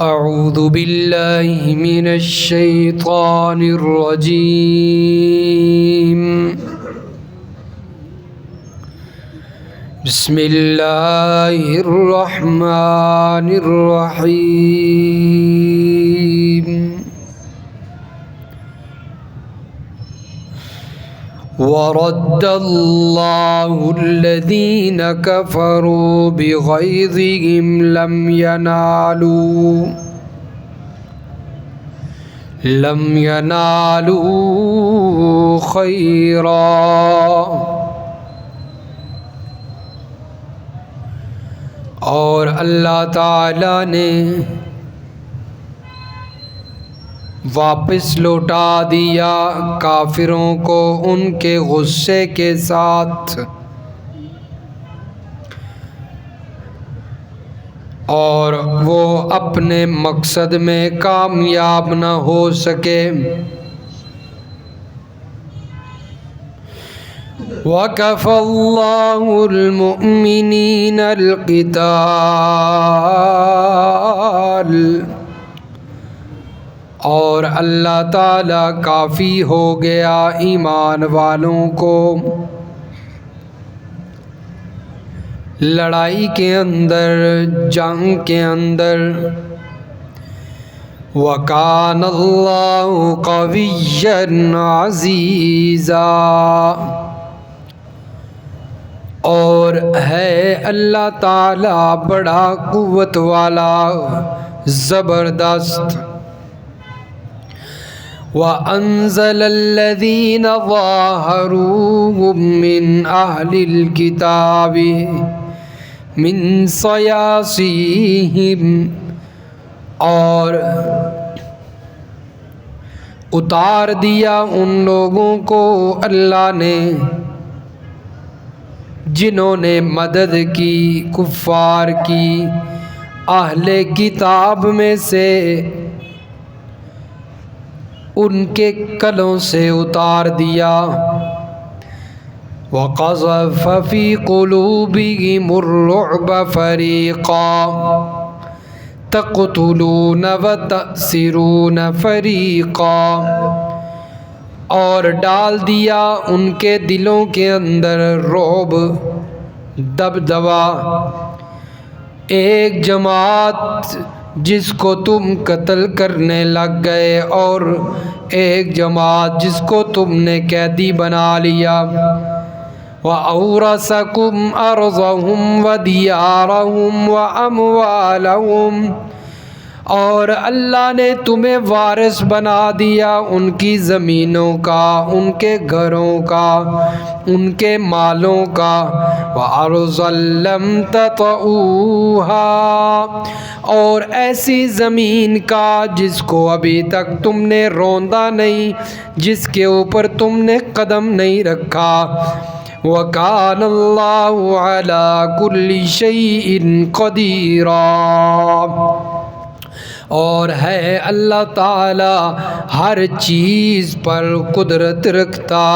أعوذ بالله من الشيطان الرجيم. بسم الله الرحمن الرحيم. ورد الله الذين كفروا بغيظهم لم ينالوا خيرا. اور اللہ تعالی نے واپس لوٹا دیا کافروں کو ان کے غصے کے ساتھ، اور وہ اپنے مقصد میں کامیاب نہ ہو سکے۔ وَكَفَى اللَّهُ الْمُؤْمِنِينَ الْقِتَالَ، اور اللہ تعالیٰ کافی ہو گیا ایمان والوں کو لڑائی کے اندر، جنگ کے اندر۔ وَكَانَ اللَّهُ قَوِيًّا عَزِيزًا، اور ہے اللہ تعالیٰ بڑا قوت والا، زبردست۔ وَأَنزَلَ الَّذِينَ ظَاهَرُوهُم مِّنْ أَهْلِ الْكِتَابِ مِنْ صَيَاصِيهِمْ، اور اتار دیا ان لوگوں کو اللہ نے جنہوں نے مدد کی کفار کی، اہل کتاب میں سے ان کے کلوں سے اتار دیا۔ وَقَذَفَ فِي قُلُوبِهِمُ الرُّعْبَ فَرِيقًا تَقْتُلُونَ وَتَأْسِرُونَ فَرِيقًا، اور ڈال دیا ان کے دلوں کے اندر رعب، دبدبا، ایک جماعت جس کو تم قتل کرنے لگ گئے اور ایک جماعت جس کو تم نے قیدی بنا لیا۔ وَأَوْرَثَكُمْ أَرْضَهُمْ وَدِيَارَهُمْ وَأَمْوَالَهُمْ، اور اللہ نے تمہیں وارث بنا دیا ان کی زمینوں کا، ان کے گھروں کا، ان کے مالوں کا۔ وَأَرْضًا لَّمْ تَطَئُوهَا، اور ایسی زمین کا جس کو ابھی تک تم نے روندا نہیں، جس کے اوپر تم نے قدم نہیں رکھا۔ وَكَانَ اللَّهُ عَلَى كُلِّ شَيْءٍ قَدِيرًا، اور ہے اللہ تعالی ہر چیز پر قدرت رکھتا۔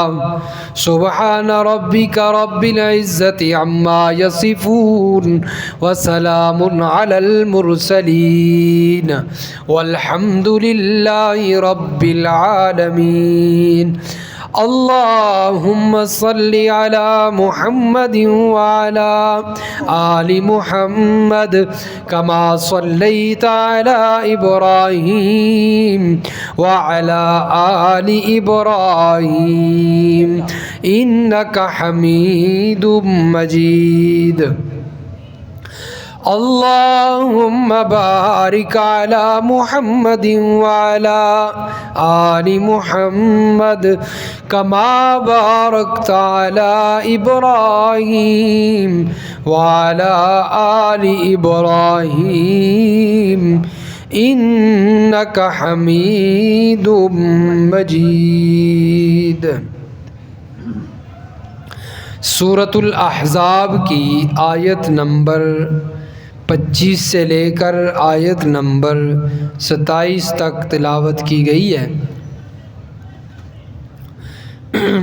سبحان ربک رب العزت عما یصفون، وسلام علی المرسلین، والحمد للہ رب العالمین۔ اللہم صل علی محمد وعلی آل محمد کما صلیت علی ابراہیم وعلی آل ابراہیم انک حمید مجید۔ اللہم بارک علی محمد وعلی آل محمد کما بارکت علی ابراہیم وعلی آل ابراہیم انک حمید مجید۔ سورۃ الاحزاب کی آیت نمبر 25 سے لے کر آیت نمبر 27 تک تلاوت کی گئی ہے۔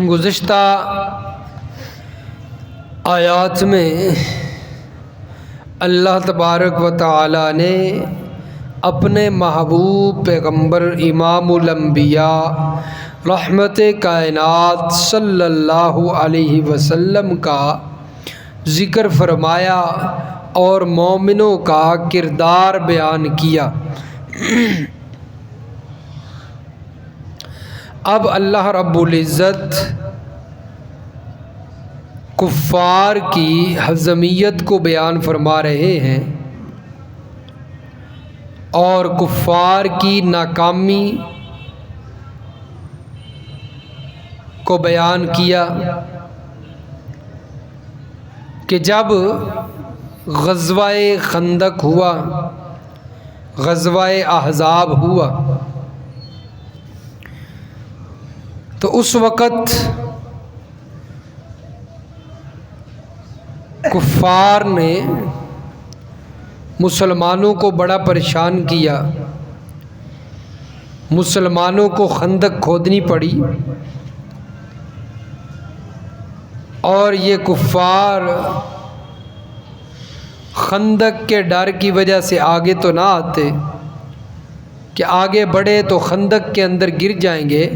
گزشتہ آیات میں اللہ تبارک و تعالی نے اپنے محبوب پیغمبر امام الانبیاء رحمت کائنات صلی اللہ علیہ وسلم کا ذکر فرمایا اور مومنوں کا کردار بیان کیا۔ اب اللہ رب العزت کفار کی حزمیت کو بیان فرما رہے ہیں اور کفار کی ناکامی کو بیان کیا کہ جب غزوہ خندق ہوا، غزوہ احزاب ہوا، تو اس وقت کفار نے مسلمانوں کو بڑا پریشان کیا، مسلمانوں کو خندق کھودنی پڑی، اور یہ کفار خندق کے ڈر کی وجہ سے آگے تو نہ آتے کہ آگے بڑھے تو خندق کے اندر گر جائیں گے،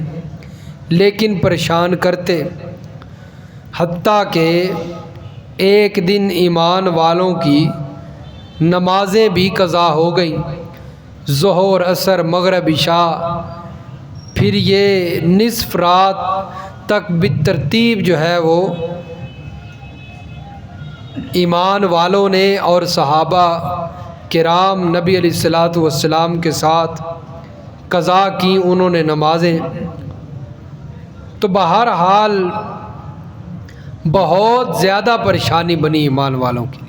لیکن پریشان کرتے، حتیٰ کہ ایک دن ایمان والوں کی نمازیں بھی قضا ہو گئیں، ظہر، عصر، مغرب، عشاء، پھر یہ نصف رات تک بالترتیب جو ہے وہ ایمان والوں نے اور صحابہ کرام نبی علیہ الصلاۃ والسلام کے ساتھ قضا کی انہوں نے نمازیں۔ تو بہرحال بہت زیادہ پریشانی بنی ایمان والوں کی،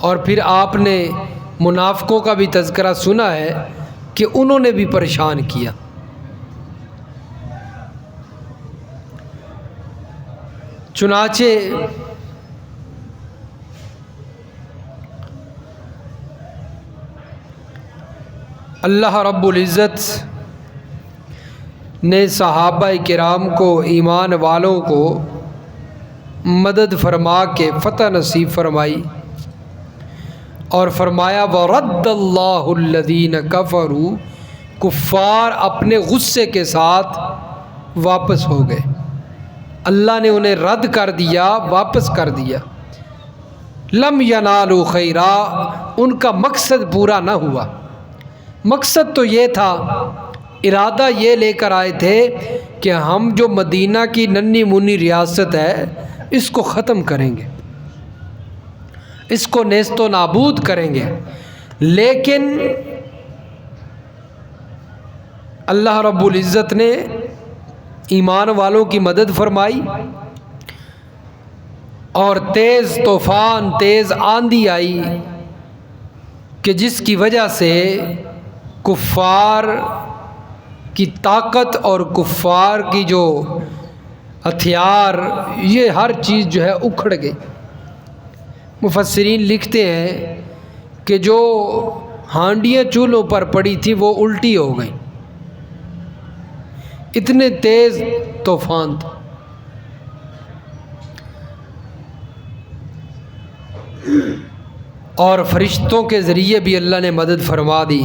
اور پھر آپ نے منافقوں کا بھی تذکرہ سنا ہے کہ انہوں نے بھی پریشان کیا۔ چنانچہ اللہ رب العزت نے صحابہ کرام کو، ایمان والوں کو مدد فرما کے فتح نصیب فرمائی اور فرمایا وَرَدَّ اللَّهُ الَّذِينَ كَفَرُوا، کفار اپنے غصے کے ساتھ واپس ہو گئے، اللہ نے انہیں رد کر دیا، واپس کر دیا۔ لم ينالوا خیرا، ان کا مقصد پورا نہ ہوا۔ مقصد تو یہ تھا، ارادہ یہ لے کر آئے تھے کہ ہم جو مدینہ کی ننھی منی ریاست ہے اس کو ختم کریں گے، اس کو نیست و نابود کریں گے، لیکن اللہ رب العزت نے ایمان والوں کی مدد فرمائی اور تیز طوفان، تیز آندھی آئی کہ جس کی وجہ سے کفار کی طاقت اور کفار کی جو ہتھیار، یہ ہر چیز جو ہے اکھڑ گئی۔ مفسرین لکھتے ہیں کہ جو ہانڈیاں چولہوں پر پڑی تھی وہ الٹی ہو گئیں، اتنے تیز طوفان تھا۔ اور فرشتوں کے ذریعے بھی اللہ نے مدد فرما دی۔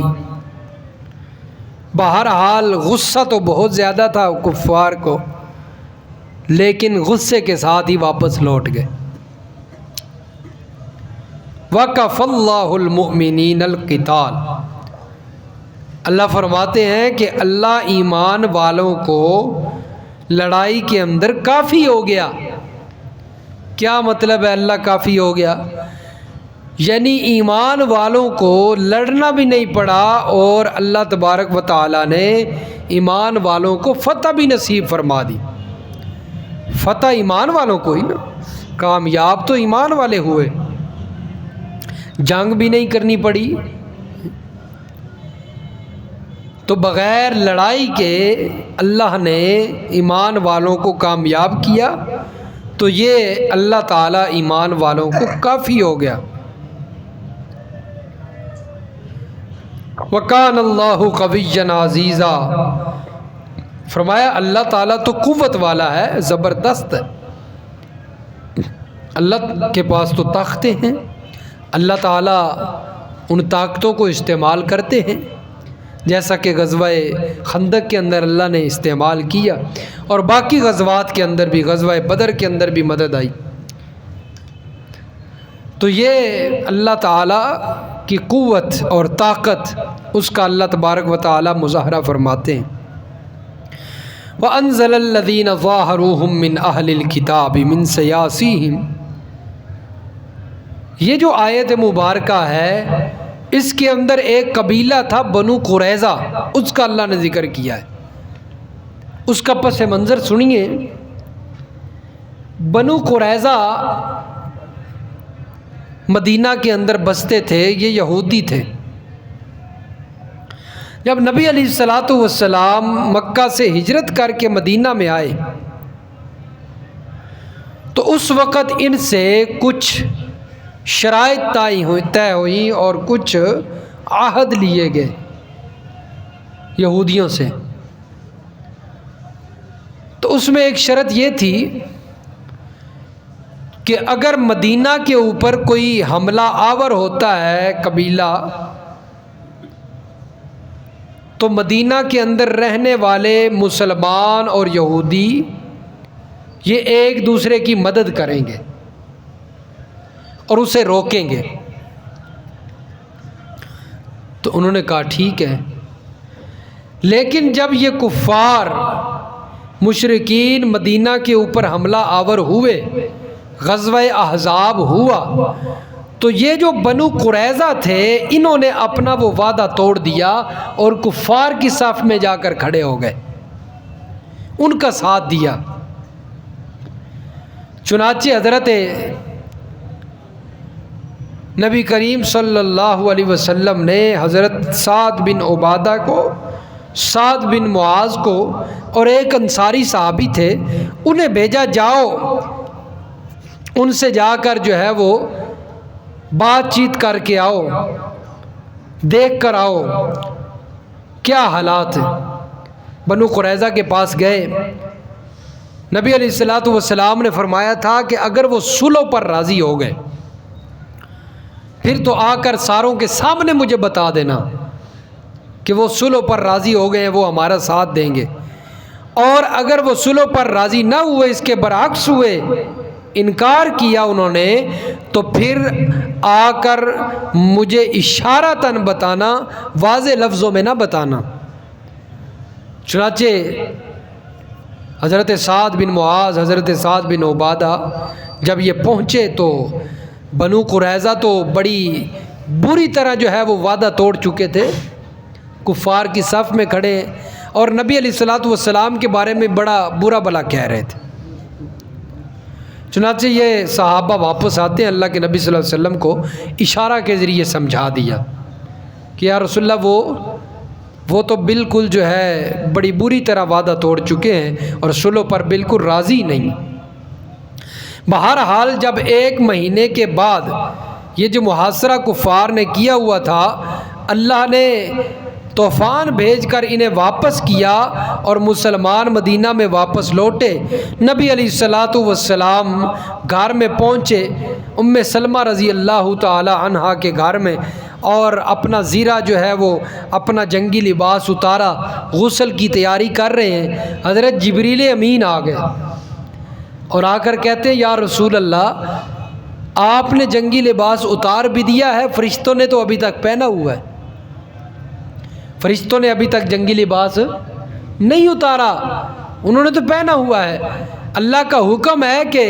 بہرحال غصہ تو بہت زیادہ تھا کفار کو، لیکن غصے کے ساتھ ہی واپس لوٹ گئے۔ وَكَفَى اللَّهُ الْمُؤْمِنِينَ الْقِتَالَ، اللہ فرماتے ہیں کہ اللہ ایمان والوں کو لڑائی کے اندر کافی ہو گیا۔ کیا مطلب ہے اللہ کافی ہو گیا؟ یعنی ایمان والوں کو لڑنا بھی نہیں پڑا، اور اللہ تبارک و تعالی نے ایمان والوں کو فتح بھی نصیب فرما دی۔ فتح ایمان والوں کو ہی نا، کامیاب تو ایمان والے ہوئے، جنگ بھی نہیں کرنی پڑی۔ تو بغیر لڑائی کے اللہ نے ایمان والوں کو کامیاب کیا، تو یہ اللہ تعالیٰ ایمان والوں کو کافی ہو گیا۔ وَكَانَ اللَّهُ قَوِيًّا عَزِيزًا، فرمایا اللہ تعالیٰ تو قوت والا ہے، زبردست ہے۔ اللہ کے پاس تو طاقتیں ہیں، اللہ تعالیٰ ان طاقتوں کو استعمال کرتے ہیں، جیسا کہ غزوہ خندق کے اندر اللہ نے استعمال کیا، اور باقی غزوات کے اندر بھی، غزوہ بدر کے اندر بھی مدد آئی۔ تو یہ اللہ تعالیٰ کی قوت اور طاقت، اس کا اللہ تبارک و تعالیٰ مظاہرہ فرماتے ہیں۔ وَأَنزَلَ الَّذِينَ ظَاهَرُوهُم مِّنْ أَهْلِ الْكِتَابِ مِنْ سَيَاسِيهِمْ، یہ جو آیت مبارکہ ہے اس کے اندر ایک قبیلہ تھا بنو قریظہ، اس کا اللہ نے ذکر کیا ہے۔ اس کا پس منظر سنیے۔ بنو قریظہ مدینہ کے اندر بستے تھے، یہ یہودی تھے۔ جب نبی علیہ الصلاۃ والسلام مکہ سے ہجرت کر کے مدینہ میں آئے تو اس وقت ان سے کچھ شرائط طے ہوئی اور کچھ عہد لیے گئے یہودیوں سے۔ تو اس میں ایک شرط یہ تھی کہ اگر مدینہ کے اوپر کوئی حملہ آور ہوتا ہے قبیلہ، تو مدینہ کے اندر رہنے والے مسلمان اور یہودی یہ ایک دوسرے کی مدد کریں گے اور اسے روکیں گے۔ تو انہوں نے کہا ٹھیک ہے، لیکن جب یہ کفار مشرکین مدینہ کے اوپر حملہ آور ہوئے، غزوہ احزاب ہوا، تو یہ جو بنو قریظہ تھے انہوں نے اپنا وہ وعدہ توڑ دیا اور کفار کی صف میں جا کر کھڑے ہو گئے، ان کا ساتھ دیا۔ چنانچہ حضرت نبی کریم صلی اللہ علیہ وسلم نے حضرت سعد بن عبادہ کو، سعد بن معاذ کو، اور ایک انصاری صحابی تھے، انہیں بھیجا جاؤ ان سے جا کر جو ہے وہ بات چیت کر کے آؤ، دیکھ کر آؤ کیا حالات ہیں۔ بنو قریظہ کے پاس گئے، نبی علیہ الصلاۃ والسلام نے فرمایا تھا کہ اگر وہ صلح پر راضی ہو گئے پھر تو آ کر ساروں کے سامنے مجھے بتا دینا کہ وہ صلح پر راضی ہو گئے ہیں، وہ ہمارا ساتھ دیں گے، اور اگر وہ صلح پر راضی نہ ہوئے، اس کے برعکس ہوئے، انکار کیا انہوں نے، تو پھر آ کر مجھے اشارتاً بتانا، واضح لفظوں میں نہ بتانا۔ چنانچہ حضرت سعد بن معاذ، حضرت سعد بن عبادہ جب یہ پہنچے تو بنو قریظہ تو بڑی بری طرح جو ہے وہ وعدہ توڑ چکے تھے، کفار کی صف میں کھڑے، اور نبی علیہ الصلاۃ والسلام کے بارے میں بڑا برا بھلا کہہ رہے تھے۔ چنانچہ یہ صحابہ واپس آتے ہیں، اللہ کے نبی صلی اللہ علیہ وسلم کو اشارہ کے ذریعے سمجھا دیا کہ یا رسول اللہ وہ تو بالکل جو ہے بڑی بری طرح وعدہ توڑ چکے ہیں اور صلح پر بالکل راضی نہیں۔ بہرحال جب 1 مہینے کے بعد یہ جو محاصرہ کفار نے کیا ہوا تھا، اللہ نے طوفان بھیج کر انہیں واپس کیا اور مسلمان مدینہ میں واپس لوٹے۔ نبی علیہ الصلاۃ والسلام گھر میں پہنچے، ام سلمہ رضی اللہ تعالی عنہا کے گھر میں، اور اپنا زیرہ جو ہے وہ اپنا جنگی لباس اتارا، غسل کی تیاری کر رہے ہیں۔ حضرت جبریل امین آ گئے اور آ کر کہتے ہیں یا رسول اللہ آپ نے جنگی لباس اتار بھی دیا ہے، فرشتوں نے تو ابھی تک پہنا ہوا ہے، فرشتوں نے ابھی تک جنگی لباس نہیں اتارا، انہوں نے تو پہنا ہوا ہے۔ اللہ کا حکم ہے کہ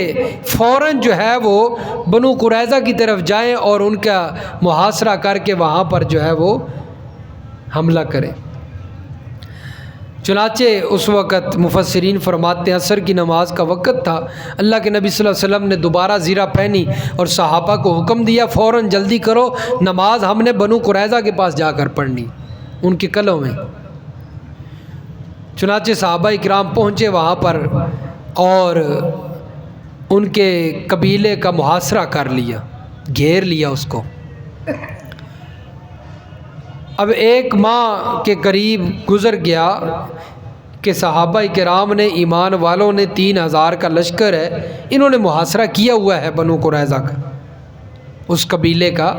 فوراً جو ہے وہ بنو قریظہ کی طرف جائیں اور ان کا محاصرہ کر کے وہاں پر جو ہے وہ حملہ کریں۔ چنانچہ اس وقت مفسرین فرماتے ہیں عصر کی نماز کا وقت تھا، اللہ کے نبی صلی اللہ علیہ وسلم نے دوبارہ زیرہ پہنی اور صحابہ کو حکم دیا فوراً جلدی کرو، نماز ہم نے بنو قریظہ کے پاس جا کر پڑھنی، ان کے قلعوں میں۔ چنانچہ صحابہ اکرام پہنچے وہاں پر اور ان کے قبیلے کا محاصرہ کر لیا، گھیر لیا اس کو۔ اب 1 ماہ کے قریب گزر گیا کہ صحابہ کرام نے، ایمان والوں نے، 3000 کا لشکر ہے، انہوں نے محاصرہ کیا ہوا ہے بنو قریظہ کا۔ اس قبیلے کا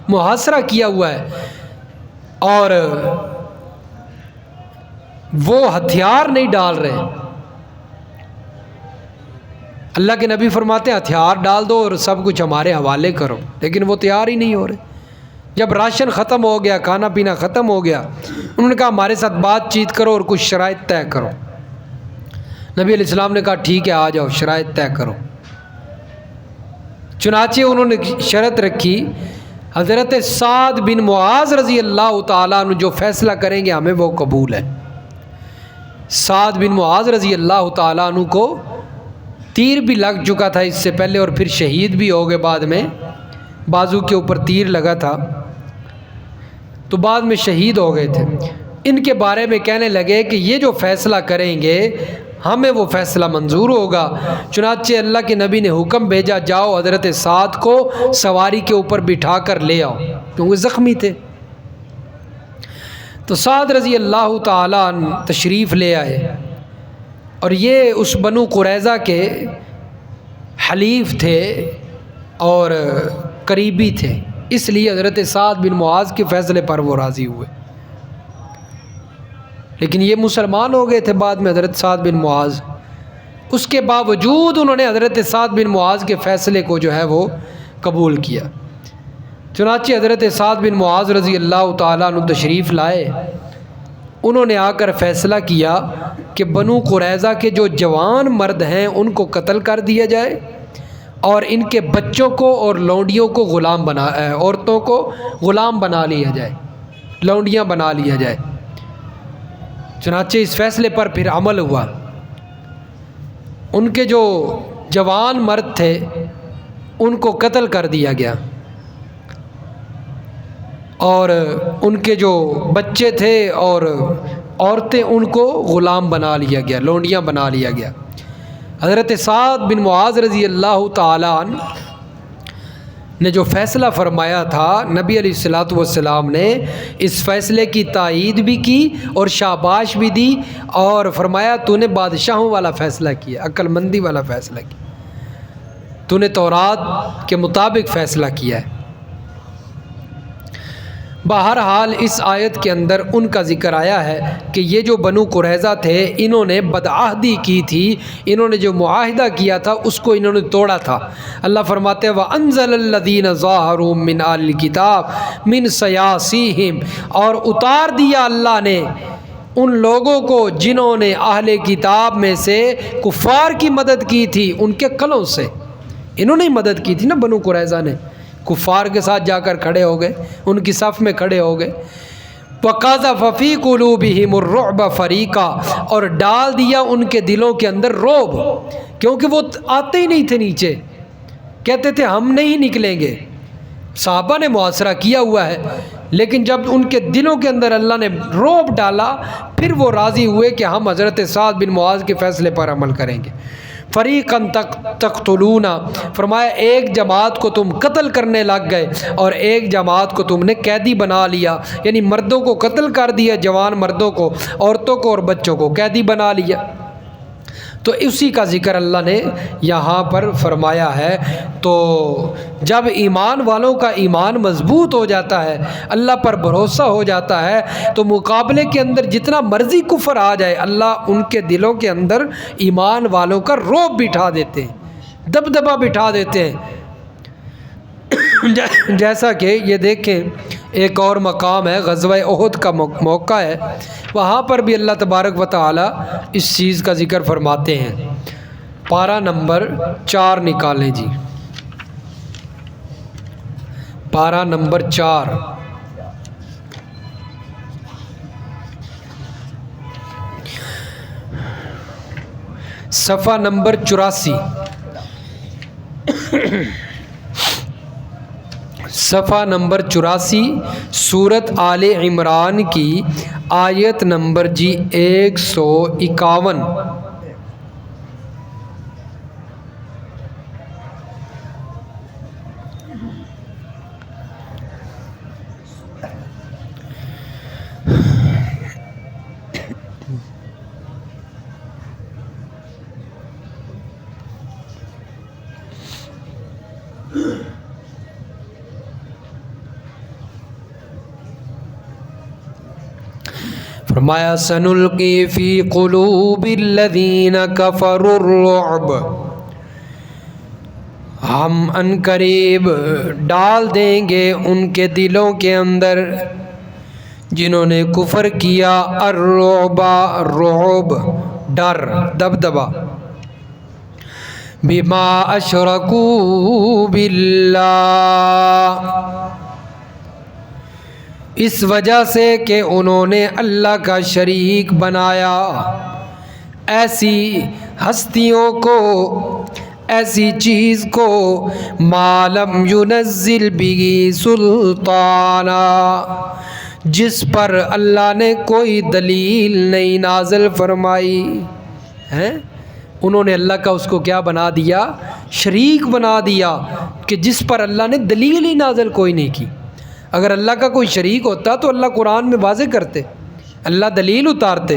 محاصرہ کیا ہوا ہے، اور وہ ہتھیار نہیں ڈال رہے۔ اللہ کے نبی فرماتے ہیں ہتھیار ڈال دو اور سب کچھ ہمارے حوالے کرو، لیکن وہ تیار ہی نہیں ہو رہے۔ جب راشن ختم ہو گیا، کھانا پینا ختم ہو گیا، انہوں نے کہا ہمارے ساتھ بات چیت کرو اور کچھ شرائط طے کرو۔ نبی علیہ السلام نے کہا ٹھیک ہے، آ جاؤ، شرائط طے کرو۔ چنانچہ انہوں نے شرط رکھی، حضرت سعد بن معاذ رضی اللہ تعالیٰ عنہ جو فیصلہ کریں گے ہمیں وہ قبول ہے۔ سعد بن معاذ رضی اللہ تعالیٰ عنہ کو تیر بھی لگ چکا تھا اس سے پہلے، اور پھر شہید بھی ہو گئے بعد میں، بازو کے اوپر تیر لگا تھا تو بعد میں شہید ہو گئے تھے۔ ان کے بارے میں کہنے لگے کہ یہ جو فیصلہ کریں گے ہمیں وہ فیصلہ منظور ہوگا۔ چنانچہ اللہ کے نبی نے حکم بھیجا، جاؤ حضرت سعد کو سواری کے اوپر بٹھا کر لے آؤ، کیونکہ زخمی تھے۔ تو سعد رضی اللہ تعالیٰ عنہ تشریف لے آئے، اور یہ اس بنو قریظہ کے حلیف تھے اور قریبی تھے، اس لیے حضرت سعد بن معاذ کے فیصلے پر وہ راضی ہوئے۔ لیکن یہ مسلمان ہو گئے تھے بعد میں حضرت سعد بن معاذ، اس کے باوجود انہوں نے حضرت سعد بن معاذ کے فیصلے کو جو ہے وہ قبول کیا۔ چنانچہ حضرت سعد بن معاذ رضی اللہ تعالیٰ عنہ تشریف لائے، انہوں نے آ کر فیصلہ کیا کہ بنو قریظہ کے جو جوان مرد ہیں ان کو قتل کر دیا جائے، اور ان کے بچوں کو اور لونڈیوں کو عورتوں کو غلام بنا لیا جائے، لونڈیاں بنا لیا جائے۔ چنانچہ اس فیصلے پر پھر عمل ہوا۔ ان کے جو جوان مرد تھے ان کو قتل کر دیا گیا، اور ان کے جو بچے تھے اور عورتیں ان کو غلام بنا لیا گیا، لونڈیاں بنا لیا گیا۔ حضرت سعد بن معاذ رضی اللہ تعالیٰ عنہ نے جو فیصلہ فرمایا تھا، نبی علیہ الصلوۃ والسلام نے اس فیصلے کی تائید بھی کی اور شاباش بھی دی، اور فرمایا تو نے بادشاہوں والا فیصلہ کیا، عقل مندی والا فیصلہ کیا، تو نے تورات کے مطابق فیصلہ کیا ہے۔ بہرحال اس آیت کے اندر ان کا ذکر آیا ہے کہ یہ جو بنو قریظہ تھے انہوں نے بدعہدی کی تھی، انہوں نے جو معاہدہ کیا تھا اس کو انہوں نے توڑا تھا۔ اللہ فرماتے ہیں وَأَنزَلَ الَّذِينَ ظَاهَرُوا مِنْ أَهْلِ الْكِتَابِ مِنْ صَيَاصِيهِمْ، اور اتار دیا اللہ نے ان لوگوں کو جنہوں نے اہل کتاب میں سے کفار کی مدد کی تھی، ان کے کلوں سے۔ انہوں نے مدد کی تھی نا، بنو قریظہ نے کفار کے ساتھ جا کر کھڑے ہو گئے، ان کی صف میں کھڑے ہو گئے۔ وَقَذَفَ فِي قُلُوبِهِمُ الرُّعْبَ فَرِيقًا، اور ڈال دیا ان کے دلوں کے اندر رعب، کیونکہ وہ آتے ہی نہیں تھے نیچے، کہتے تھے ہم نہیں نکلیں گے۔ صحابہ نے محاصرہ کیا ہوا ہے، لیکن جب ان کے دلوں کے اندر اللہ نے رعب ڈالا پھر وہ راضی ہوئے کہ ہم حضرت سعد بن معاذ کے فیصلے پر عمل کریں گے۔ فریقاً تقتلون، فرمایا ایک جماعت کو تم قتل کرنے لگ گئے اور ایک جماعت کو تم نے قیدی بنا لیا، یعنی مردوں کو قتل کر دیا، جوان مردوں کو، عورتوں کو اور بچوں کو قیدی بنا لیا۔ تو اسی کا ذکر اللہ نے یہاں پر فرمایا ہے۔ تو جب ایمان والوں کا ایمان مضبوط ہو جاتا ہے، اللہ پر بھروسہ ہو جاتا ہے، تو مقابلے کے اندر جتنا مرضی کفر آ جائے اللہ ان کے دلوں کے اندر ایمان والوں کا رعب بٹھا دیتے ہیں، دبدبہ بٹھا دیتے ہیں۔ جیسا کہ یہ دیکھیں ایک اور مقام ہے، غزوہ احد کا موقع ہے، وہاں پر بھی اللہ تبارک و تعالی اس چیز کا ذکر فرماتے ہیں۔ پارہ نمبر 4 نکالیں جی، پارہ نمبر 4، صفحہ نمبر 84، صفحہ نمبر 84، سورت آل عمران کی آیت نمبر جی 151۔ فرمایا سنلقی فی قلوب الذین کفروا الرعب، ہم عنقریب ڈال دیں گے ان کے دلوں کے اندر جنہوں نے کفر کیا، الرعب ڈر، دبدبا، بما اشرکوا باللہ، اس وجہ سے کہ انہوں نے اللہ کا شریک بنایا، ایسی ہستیوں کو، ایسی چیز کو، ما لم ينزل به سلطانا، جس پر اللہ نے کوئی دلیل نہیں نازل فرمائی ہے۔ انہوں نے اللہ کا اس کو کیا بنا دیا؟ شریک بنا دیا، کہ جس پر اللہ نے دلیل ہی نازل کوئی نہیں کی۔ اگر اللہ کا کوئی شریک ہوتا تو اللہ قرآن میں واضح کرتے، اللہ دلیل اتارتے،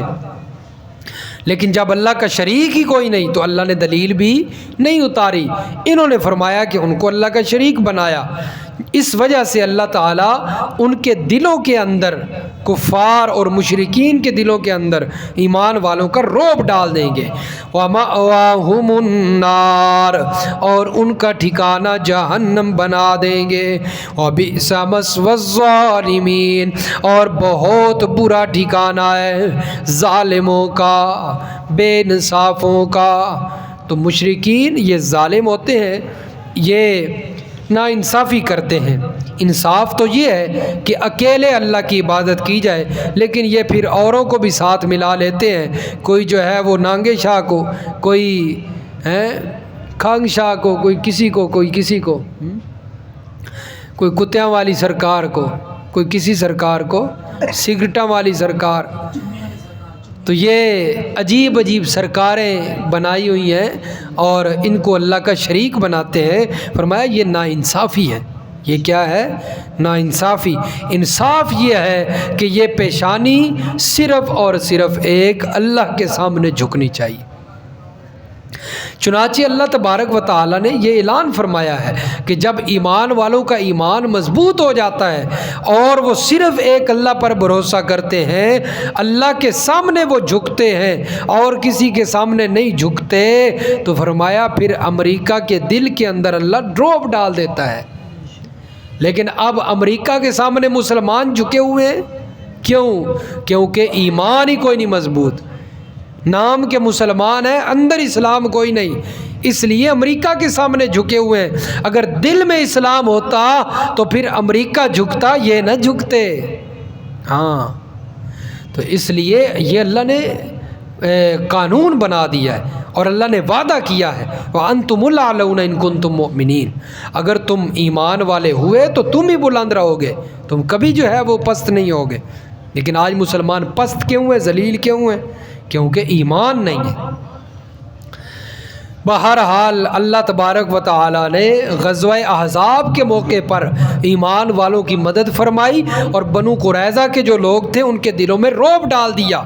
لیکن جب اللہ کا شریک ہی کوئی نہیں تو اللہ نے دلیل بھی نہیں اتاری۔ انہوں نے فرمایا کہ ان کو اللہ کا شریک بنایا، اس وجہ سے اللہ تعالیٰ ان کے دلوں کے اندر، کفار اور مشرکین کے دلوں کے اندر ایمان والوں کا رعب ڈال دیں گے۔ وَمَأْوَاهُمُ النَّارُ، اور ان کا ٹھکانہ جہنم بنا دیں گے۔ وَبِئْسَ مَثْوَى الظَّالِمِينَ، اور بہت برا ٹھکانہ ہے ظالموں کا، بے انصافوں کا۔ تو مشرکین یہ ظالم ہوتے ہیں، یہ ناانصافی کرتے ہیں۔ انصاف تو یہ ہے کہ اکیلے اللہ کی عبادت کی جائے، لیکن یہ پھر اوروں کو بھی ساتھ ملا لیتے ہیں۔ کوئی جو ہے وہ نانگے شاہ کو، کوئی کھانگ شاہ کو، کوئی کسی کو، کوئی کسی کو، کوئی کتیاں والی سرکار کو، کوئی کسی سرکار کو، سگریٹاں والی سرکار۔ تو یہ عجیب عجیب سرکاریں بنائی ہوئی ہیں اور ان کو اللہ کا شریک بناتے ہیں۔ فرمایا یہ ناانصافی ہے۔ یہ کیا ہے؟ ناانصافی۔ انصاف یہ ہے کہ یہ پیشانی صرف اور صرف ایک اللہ کے سامنے جھکنی چاہیے۔ چنانچہ اللہ تبارک و تعالی نے یہ اعلان فرمایا ہے کہ جب ایمان والوں کا ایمان مضبوط ہو جاتا ہے اور وہ صرف ایک اللہ پر بھروسہ کرتے ہیں، اللہ کے سامنے وہ جھکتے ہیں اور کسی کے سامنے نہیں جھکتے، تو فرمایا پھر امریکہ کے دل کے اندر اللہ رعب ڈال دیتا ہے۔ لیکن اب امریکہ کے سامنے مسلمان جھکے ہوئے ہیں، کیوں؟ کیونکہ ایمان ہی کوئی نہیں مضبوط، نام کے مسلمان ہیں، اندر اسلام کوئی نہیں، اس لیے امریکہ کے سامنے جھکے ہوئے ہیں۔ اگر دل میں اسلام ہوتا تو پھر امریکہ جھکتا، یہ نہ جھکتے۔ ہاں، تو اس لیے یہ اللہ نے قانون بنا دیا ہے اور اللہ نے وعدہ کیا ہے، وَأَنْتُمُ الْأَعْلَوْنَ إِن كُنتُم مُؤْمِنِينَ، اگر تم ایمان والے ہوئے تو تم ہی بلند رہو گے، تم کبھی جو ہے وہ پست نہیں ہوگے۔ لیکن آج مسلمان پست کیوں ہیں، ذلیل کیوں ہیں؟ کیونکہ ایمان نہیں ہے۔ بہرحال اللہ تبارک و تعالی نے غزوہ احزاب کے موقع پر ایمان والوں کی مدد فرمائی اور بنو قریظہ کے جو لوگ تھے ان کے دلوں میں رعب ڈال دیا۔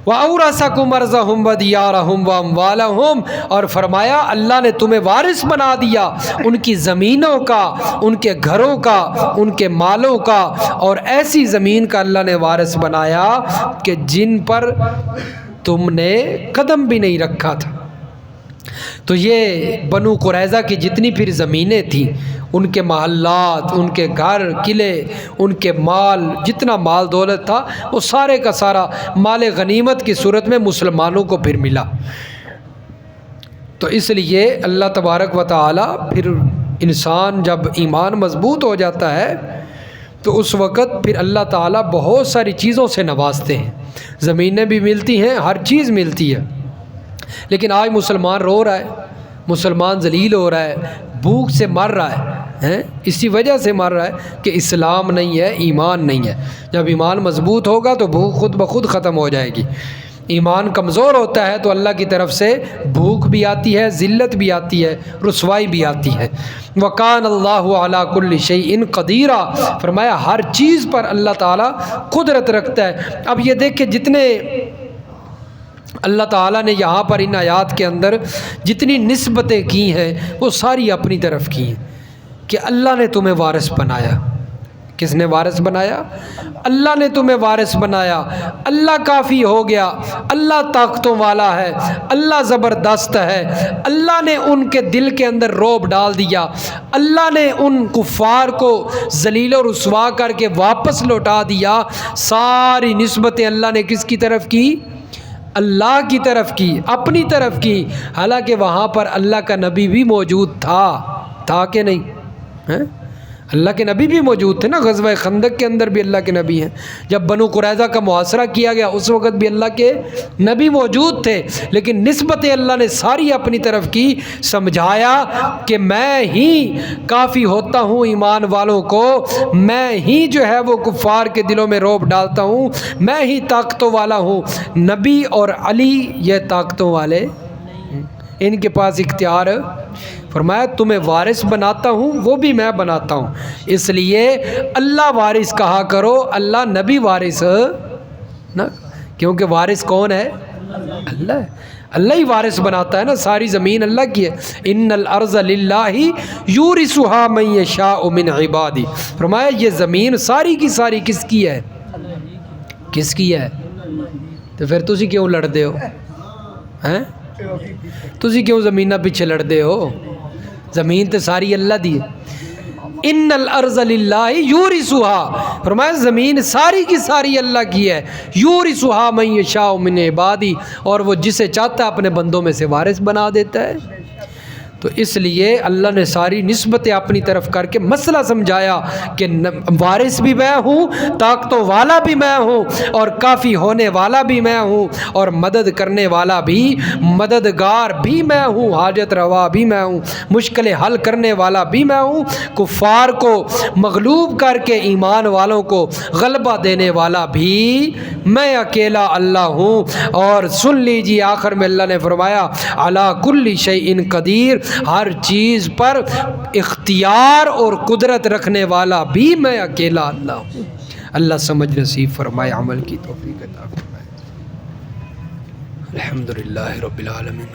وَأَوْرَثَكُمْ أَرْضَهُمْ وَدِيَارَهُمْ وَأَمْوَالَهُمْ، اور فرمایا اللہ نے تمہیں وارث بنا دیا ان کی زمینوں کا، ان کے گھروں کا، ان کے مالوں کا، اور ایسی زمین کا اللہ نے وارث بنایا کہ جن پر تم نے قدم بھی نہیں رکھا تھا۔ تو یہ بنو قریظہ کی جتنی پھر زمینیں تھیں، ان کے محلات، ان کے گھر، قلعے، ان کے مال، جتنا مال دولت تھا وہ سارے کا سارا مال غنیمت کی صورت میں مسلمانوں کو پھر ملا۔ تو اس لیے اللہ تبارک و تعالی پھر انسان جب ایمان مضبوط ہو جاتا ہے تو اس وقت پھر اللہ تعالی بہت ساری چیزوں سے نوازتے ہیں، زمینیں بھی ملتی ہیں، ہر چیز ملتی ہے۔ لیکن آج مسلمان رو رہا ہے، مسلمان ذلیل ہو رہا ہے، بھوک سے مر رہا ہے، اسی وجہ سے مر رہا ہے کہ اسلام نہیں ہے، ایمان نہیں ہے۔ جب ایمان مضبوط ہوگا تو بھوک خود بخود ختم ہو جائے گی۔ ایمان کمزور ہوتا ہے تو اللہ کی طرف سے بھوک بھی آتی ہے، ذلت بھی آتی ہے، رسوائی بھی آتی ہے۔ وَكَانَ اللَّهُ عَلَىٰ كُلِّ شَيْءٍ قَدِيرًا، فرمایا ہر چیز پر اللہ تعالیٰ قدرت رکھتا ہے۔ اب یہ دیکھ کہ جتنے اللہ تعالیٰ نے یہاں پر ان آیات کے اندر جتنی نسبتیں کی ہیں وہ ساری اپنی طرف کی ہیں، کہ اللہ نے تمہیں وارث بنایا، کس نے وارث بنایا؟ اللہ نے تمہیں وارث بنایا۔ اللہ کافی ہو گیا، اللہ طاقتوں والا ہے، اللہ زبردست ہے۔ اللہ نے ان کے دل کے اندر رعب ڈال دیا، اللہ نے ان کفار کو ذلیل و رسوا کر کے واپس لوٹا دیا۔ ساری نسبتیں اللہ نے کس کی طرف کی؟ اللہ کی طرف کی، اپنی طرف کی، حالانکہ وہاں پر اللہ کا نبی بھی موجود تھا کہ نہیں؟ اللہ کے نبی بھی موجود تھے نا، غزوہ خندق کے اندر بھی اللہ کے نبی ہیں۔ جب بنو قریظہ کا محاصرہ کیا گیا اس وقت بھی اللہ کے نبی موجود تھے، لیکن نسبتیں اللہ نے ساری اپنی طرف کی، سمجھایا کہ میں ہی کافی ہوتا ہوں ایمان والوں کو، میں ہی جو ہے وہ کفار کے دلوں میں رعب ڈالتا ہوں، میں ہی طاقتوں والا ہوں۔ نبی اور علی یہ طاقتوں والے، ان کے پاس اختیار، فرمایا تمہیں وارث بناتا ہوں، وہ بھی میں بناتا ہوں۔ اس لیے اللہ وارث کہا کرو، اللہ نبی وارث نا، کیونکہ وارث کون ہے؟ اللہ ہے، اللہ ہی وارث بناتا ہے نا، ساری زمین اللہ کی ہے۔ ان الارض للہ یورثھا من یشاء من عبادہ، فرمایا یہ زمین ساری کی ساری کس کی ہے؟ کس کی ہے؟ تو پھر تسی کیوں لڑتے ہو؟ تسی کیوں زمینہ پیچھے لڑتے ہو؟ زمین تے ساری اللہ دی ہے۔ ان الارض للہ یورثھا، فرمایا زمین ساری کی ساری اللہ کی ہے، یورثھا من یشاء من عبادہ، اور وہ جسے چاہتا ہے اپنے بندوں میں سے وارث بنا دیتا ہے۔ تو اس لیے اللہ نے ساری نسبتیں اپنی طرف کر کے مسئلہ سمجھایا کہ وارث بھی میں ہوں، طاقتوں والا بھی میں ہوں، اور کافی ہونے والا بھی میں ہوں، اور مدد کرنے والا بھی، مددگار بھی میں ہوں، حاجت روا بھی میں ہوں، مشکل حل کرنے والا بھی میں ہوں، کفار کو مغلوب کر کے ایمان والوں کو غلبہ دینے والا بھی میں اکیلا اللہ ہوں۔ اور سن لیجیے آخر میں اللہ نے فرمایا علی کل شیء قدیر، ہر چیز پر اختیار اور قدرت رکھنے والا بھی میں اکیلا اللہ ہوں۔ اللہ سمجھ نصیب فرمائے، عمل کی توفیق عطا فرمائے۔ الحمدللہ رب العالمین۔